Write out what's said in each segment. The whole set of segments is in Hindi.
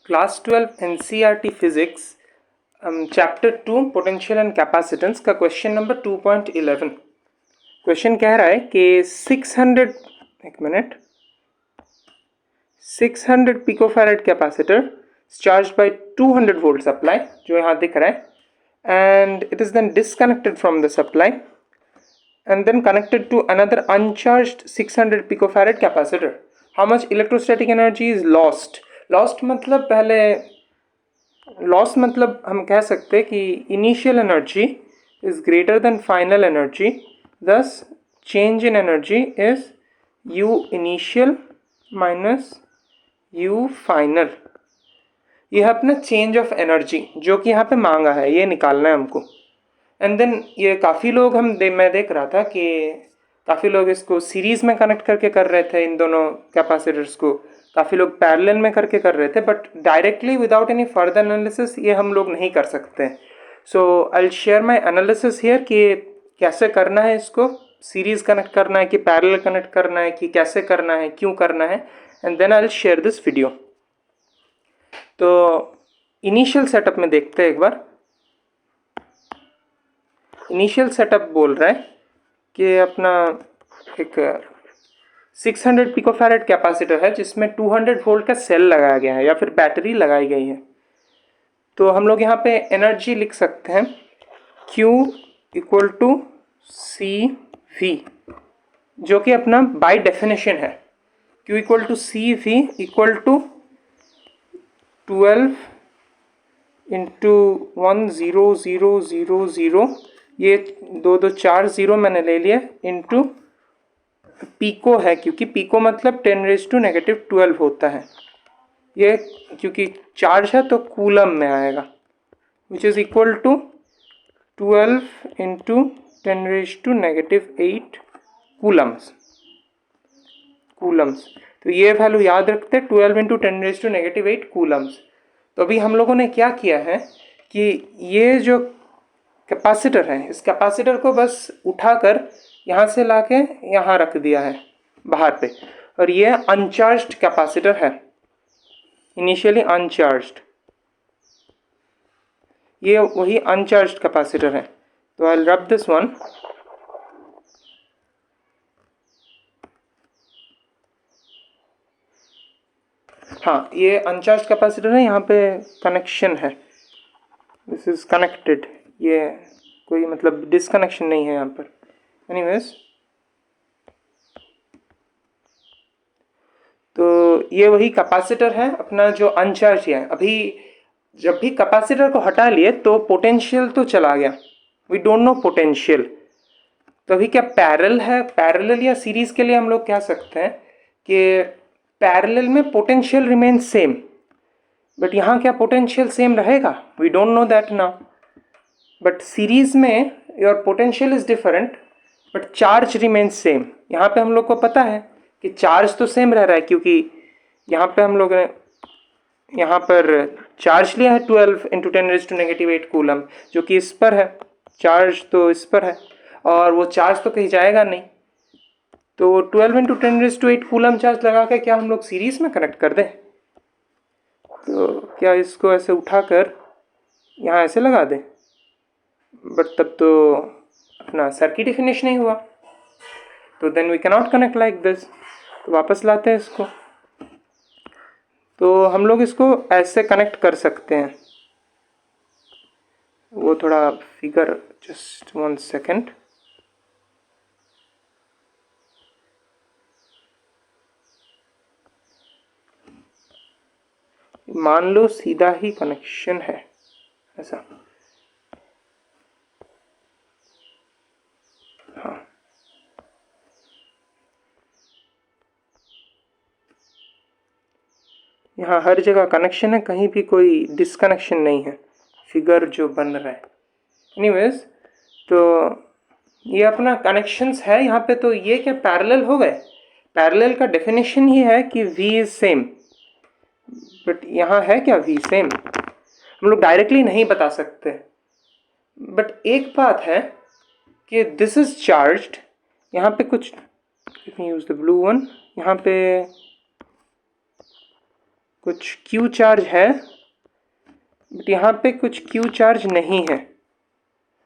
Class 12 NCERT physics chapter 2 potential and capacitance का क्वेश्चन नंबर 2.11। क्वेश्चन कह रहा है कि 600 picofarad capacitor charge by 200 volt supply, जो यहाँ दिख रहा है, and it is then disconnected from the supply and then connected to another uncharged 600 picofarad capacitor. How much electrostatic energy is lost? Lost मतलब हम कह सकते हैं कि initial energy is greater than final energy, thus change in energy is U initial minus U final. यह अपना चेंज ऑफ एनर्जी जो कि यहाँ पे मांगा है, ये निकालना है हमको। एंड देन ये काफ़ी लोग मैं देख रहा था कि काफ़ी लोग इसको सीरीज़ में कनेक्ट करके कर रहे थे, इन दोनों कैपेसिटर्स को। काफ़ी लोग पैरेलल में करके कर रहे थे, but directly without any further analysis ये हम लोग नहीं कर सकते। So I will share my analysis here कि कैसे करना है इसको, सीरीज़ कनेक्ट करना है कि पैरेलल कनेक्ट करना है कि कैसे करना है, क्यों करना है, and then I will share this video. तो इनिशियल सेटअप में देखते हैं एक बार। इनिशियल सेटअप बोल रहा है कि अपना एक 600 पिकोफैरेड कैपेसिटर है जिसमें 200 वोल्ट का सेल लगाया गया है या फिर बैटरी लगाई गई है। तो हम लोग यहाँ पे एनर्जी लिख सकते हैं Q इक्वल टू CV, जो कि अपना बाय डेफिनेशन है। Q equal to CV equal to 12 into 10000, ये दो 4 जीरो मैंने ले लिया, इंटू पीको है, क्योंकि पीको मतलब 10⁻⁻12 होता है। ये क्योंकि चार्ज है तो कूलम में आएगा, which is equal to 12 into 10⁻⁸ coulombs. तो ये वैल्यू याद रखते हैं, 12 इंटू 10⁻⁸ कूलम्स। तो अभी हम लोगों ने क्या किया है कि ये जो कैपेसिटर है, इस कैपेसिटर को बस उठाकर यहाँ से लाके यहाँ रख दिया है बाहर पे, और ये अनचार्ज्ड कैपेसिटर है, इनिशियली अनचार्ज्ड। ये वही अनचार्ज्ड कैपेसिटर है। तो I will rub this one. हाँ, ये अनचार्ज्ड कैपेसिटर है, यहाँ पे कनेक्शन है, दिस इज कनेक्टेड, ये कोई मतलब डिसकनेक्शन नहीं है यहाँ पर। एनीवेज, तो ये वही कैपेसिटर है अपना जो अनचार्ज है। अभी जब भी कैपेसिटर को हटा लिए तो पोटेंशियल तो चला गया, वी डोंट नो पोटेंशियल। तो अभी क्या पैरेलल है, पैरेलल या सीरीज के लिए हम लोग कह सकते हैं कि पैरेलल में पोटेंशियल रिमेन सेम, बट यहाँ क्या पोटेंशियल सेम रहेगा, we don't know that now. But series में your potential is different but charge remain same. यहाँ पे हम लोग को पता है कि चार्ज तो सेम रह रहा है, क्योंकि यहाँ पे हम लोग ने यहाँ पर चार्ज लिया है 12 इंटू 10⁻⁸ कूलम, जो कि इस पर है, चार्ज तो इस पर है और वो चार्ज तो कहीं जाएगा नहीं। तो 12 इंटू 10⁻⁸ कूलम चार्ज लगा के क्या हम लोग सीरीज में कनेक्ट कर दें? तो क्या इसको ऐसे उठाकर यहाँ ऐसे लगा दें? बट तब तो अपना सर्किट ही फिनिश नहीं हुआ, तो then we cannot connect like this. तो वापस लाते हैं इसको। तो हम लोग इसको ऐसे कनेक्ट कर सकते हैं, वो थोड़ा फिगर, जस्ट 1 सेकेंड। मान लो सीधा ही कनेक्शन है ऐसा, हाँ, यहाँ हर जगह कनेक्शन है, कहीं भी कोई डिसकनेक्शन नहीं है, फिगर जो बन रहा है। एनीवेज, तो ये अपना कनेक्शंस है यहाँ पे। तो ये क्या पैरेलल हो गए? पैरेलल का डेफिनेशन ही है कि V इज सेम, बट यहाँ है क्या V सेम? हम लोग डायरेक्टली नहीं बता सकते, बट एक बात है कि दिस इज चार्ज्ड। यहाँ पे कुछ यूज द ब्लू वन, यहाँ पे कुछ Q चार्ज है, बट यहाँ पे कुछ Q चार्ज नहीं है।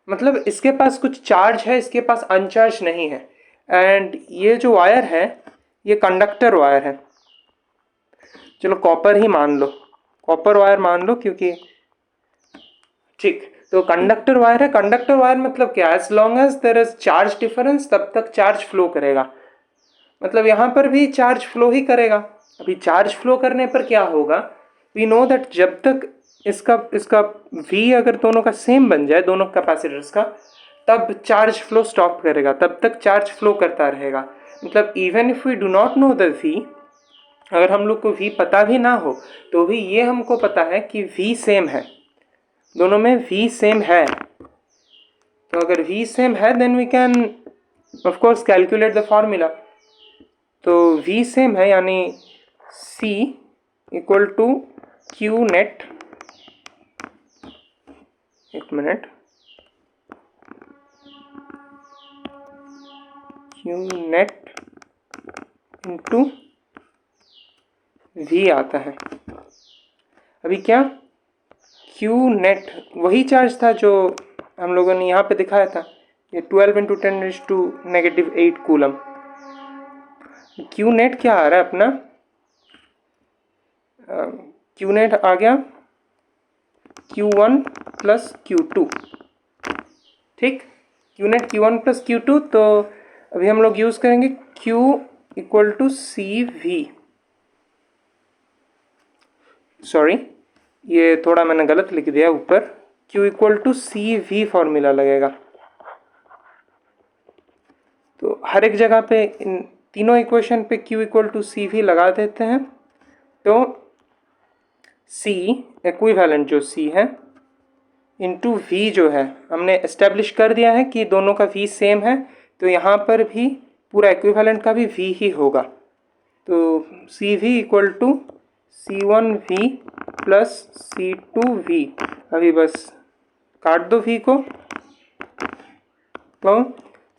मतलब इसके पास कुछ चार्ज है, इसके पास अनचार्ज नहीं है। एंड ये जो वायर है ये कंडक्टर वायर है। चलो कॉपर ही मान लो, कॉपर वायर मान लो, क्योंकि ठीक। तो कंडक्टर वायर है। कंडक्टर वायर मतलब क्या, as long as there is charge difference तब तक चार्ज फ्लो करेगा। मतलब यहाँ पर भी चार्ज फ्लो ही करेगा। अभी चार्ज फ्लो करने पर क्या होगा, वी नो दैट जब तक इसका V अगर दोनों का सेम बन जाए, दोनों कैपेसिटर्स का, तब चार्ज फ्लो स्टॉप करेगा, तब तक चार्ज फ्लो करता रहेगा। मतलब even if we do not know the V, अगर हम लोग को V पता भी ना हो तो भी ये हमको पता है कि V सेम है, दोनों में V सेम है। तो अगर V सेम है then we can of course calculate the formula. तो V सेम है, यानी C equal to Q net, एक minute, Q net into V आता है। अभी क्या, Q नेट वही चार्ज था जो हम लोगों ने यहाँ पे दिखाया था, ये 12 इंटू 10⁻⁻8 कूलम। Q नेट क्या आ रहा है अपना, Q नेट आ गया Q1 प्लस Q2, ठीक। Q net Q1 plus Q2। तो अभी हम लोग यूज़ करेंगे Q equal to CV। Sorry, ये थोड़ा मैंने गलत लिख दिया ऊपर, Q equal to CV formula लगेगा। तो हर एक जगह पे इन तीनों इक्वेशन पे Q इक्वल टू CV लगा देते हैं। तो C इक्विवेलेंट जो C है इंटू V जो है, हमने एस्टेब्लिश कर दिया है कि दोनों का V सेम है, तो यहाँ पर भी पूरा इक्विवेलेंट का भी V ही होगा। तो CV equal to C1V plus C2V। अभी बस काट दो V को, तो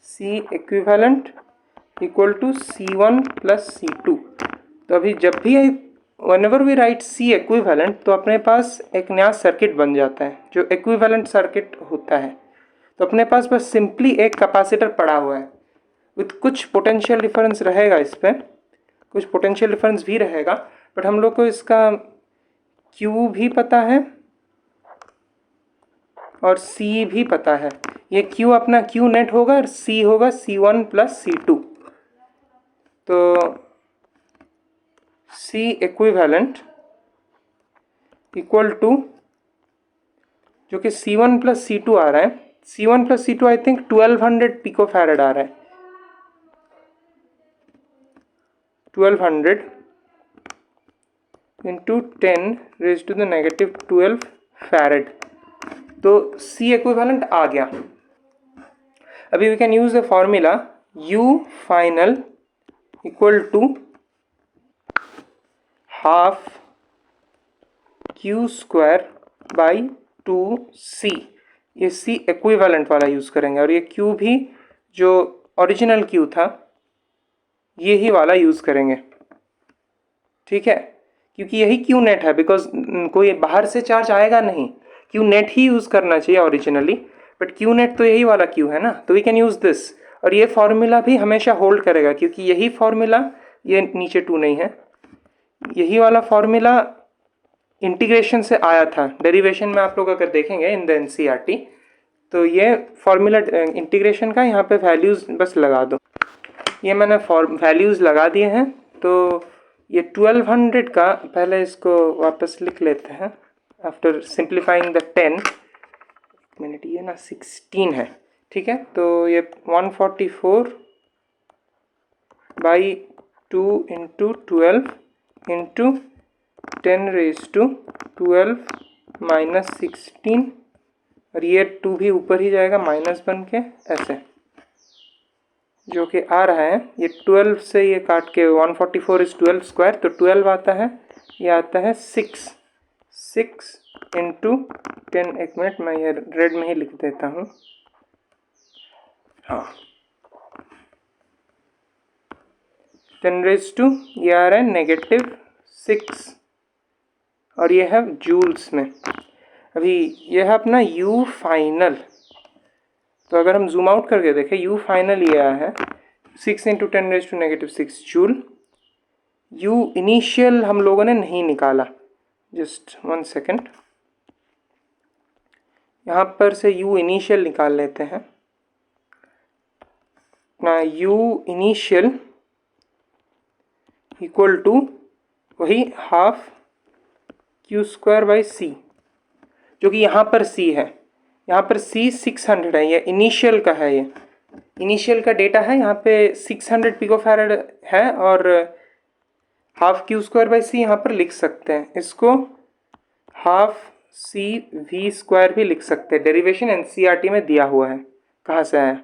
C equivalent equal to C1 plus C2। तो अभी जब भी whenever we write C equivalent तो अपने पास एक नया सर्किट बन जाता है जो इक्विवेलेंट सर्किट होता है। तो अपने पास बस सिंपली एक कैपेसिटर पड़ा हुआ है विथ कुछ पोटेंशियल डिफरेंस रहेगा, इस पर कुछ पोटेंशियल डिफरेंस भी रहेगा, बट हम लोग को इसका Q भी पता है और C भी पता है। ये Q अपना Q नेट होगा और C होगा C1 प्लस C2। तो C इक्विवेलेंट इक्वल टू, जो कि C1 प्लस C2 आ रहा है, C1 plus C2 I think 1200 pico farad आ रहा है, 1200 इंटू 10⁻⁻12 फैरेड। तो C इक्विवेलेंट आ गया। अभी we can use the formula U final equal to half Q square by 2C। ये C इक्विवेलेंट वाला यूज़ करेंगे, और ये Q भी जो ओरिजिनल Q था ये ही वाला यूज़ करेंगे, ठीक है, क्योंकि यही Q नेट है। बिकॉज कोई बाहर से चार्ज आएगा नहीं, Q नेट ही यूज़ करना चाहिए ओरिजिनली, बट Q नेट तो यही वाला Q है ना, तो वी कैन यूज़ दिस। और ये फार्मूला भी हमेशा होल्ड करेगा, क्योंकि यही फार्मूला, ये नीचे 2 नहीं है, यही वाला फार्मूला इंटीग्रेशन से आया था। डेरिवेशन में आप लोग अगर देखेंगे इन द NCERT, तो ये फार्मूला इंटीग्रेशन का यहाँ पे वैल्यूज़ बस लगा दो। ये मैंने वैल्यूज़ लगा दिए हैं। तो ये 1200 का, पहले इसको वापस लिख लेते हैं आफ्टर सिंप्लीफाइंग द 10 मिनट, ये ना 16 है, ठीक है। तो ये 144 बाई 2 इंटू 12 इंटू 10⁻12 माइनस 16, और ये 2 भी ऊपर ही जाएगा माइनस बन के, ऐसे जो कि आ रहा है, ये 12 से ये काट के 144 इज 12 स्क्वायर, तो 12 आता है, ये आता है 6 इंटू 10। एक मिनट, मैं ये रेड में ही लिख देता हूँ, हाँ, 10⁻, ये आ रहा है -6 और ये है जूल्स में। अभी ये है अपना U फाइनल। तो अगर हम जूम आउट करके देखें, U फाइनल ये आया है 6 × 10⁻⁶ जूल। U इनिशियल हम लोगों ने नहीं निकाला, जस्ट 1 सेकेंड, यहाँ पर से U इनिशियल निकाल लेते हैं। अपना U इनिशियल इक्वल टू वही हाफ Q²/C, जो कि यहाँ पर C है। यहाँ पर C 600 है, ये इनिशियल का है, ये इनिशियल का डेटा है। यहाँ पे 600 पिकोफैरड है और हाफ Q²/C यहाँ पर लिख सकते हैं। इसको हाफ CV² भी लिख सकते हैं। डेरिवेशन NCERT में दिया हुआ है कहाँ से आया,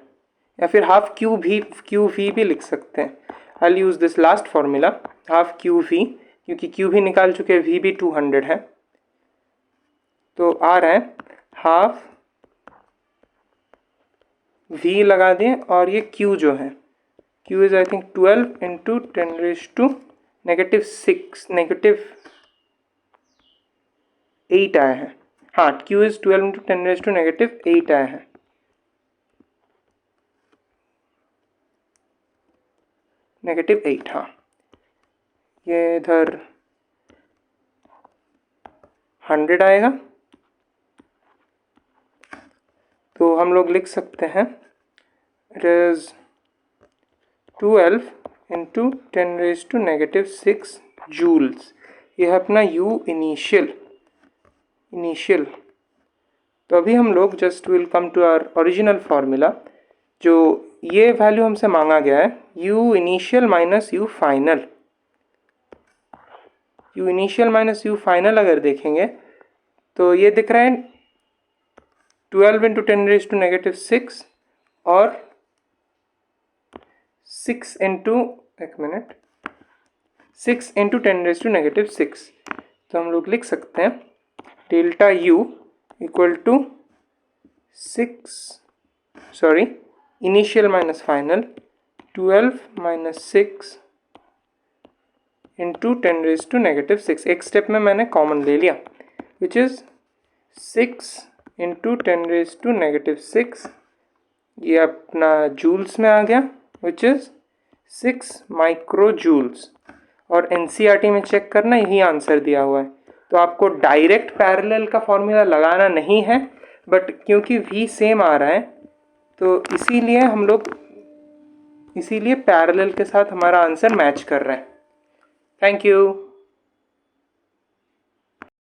या फिर हाफ QV भी लिख सकते हैं। I use this last formula, half QV, क्योंकि QV निकाल चुके हैं, V भी 200 है, तो आ रहा है हाफ V लगा दें और ये Q जो है, Q इज़ आई थिंक 12 × 10⁻⁸ आया है। हाँ, Q इज़ 12 × 10⁻⁸ आया है। -8, हाँ, ये इधर 100 आएगा। तो हम लोग लिख सकते हैं इट इज़ 12 × 10⁻⁶ जूल्स। ये है अपना U इनिशियल। तो अभी हम लोग just will come to our original formula. जो ये वैल्यू हमसे मांगा गया है, U initial minus U final. U initial minus U final अगर देखेंगे तो ये दिख रहा है 12 × 10⁻⁶ और 6 × 10⁻⁶। तो हम लोग लिख सकते हैं delta U equal to initial minus final 12 - 6 × 10⁻⁶। एक स्टेप में मैंने कॉमन ले लिया, विच इज़ 6 × 10⁻⁶। ये अपना जूल्स में आ गया, विच इज़ 6 माइक्रो जूल्स। और NCERT में चेक करना, यही आंसर दिया हुआ है। तो आपको डायरेक्ट पैरेलल का फॉर्मूला लगाना नहीं है, बट क्योंकि V सेम आ रहा है तो इसीलिए पैरेलल के साथ हमारा आंसर मैच कर रहा है। Thank you.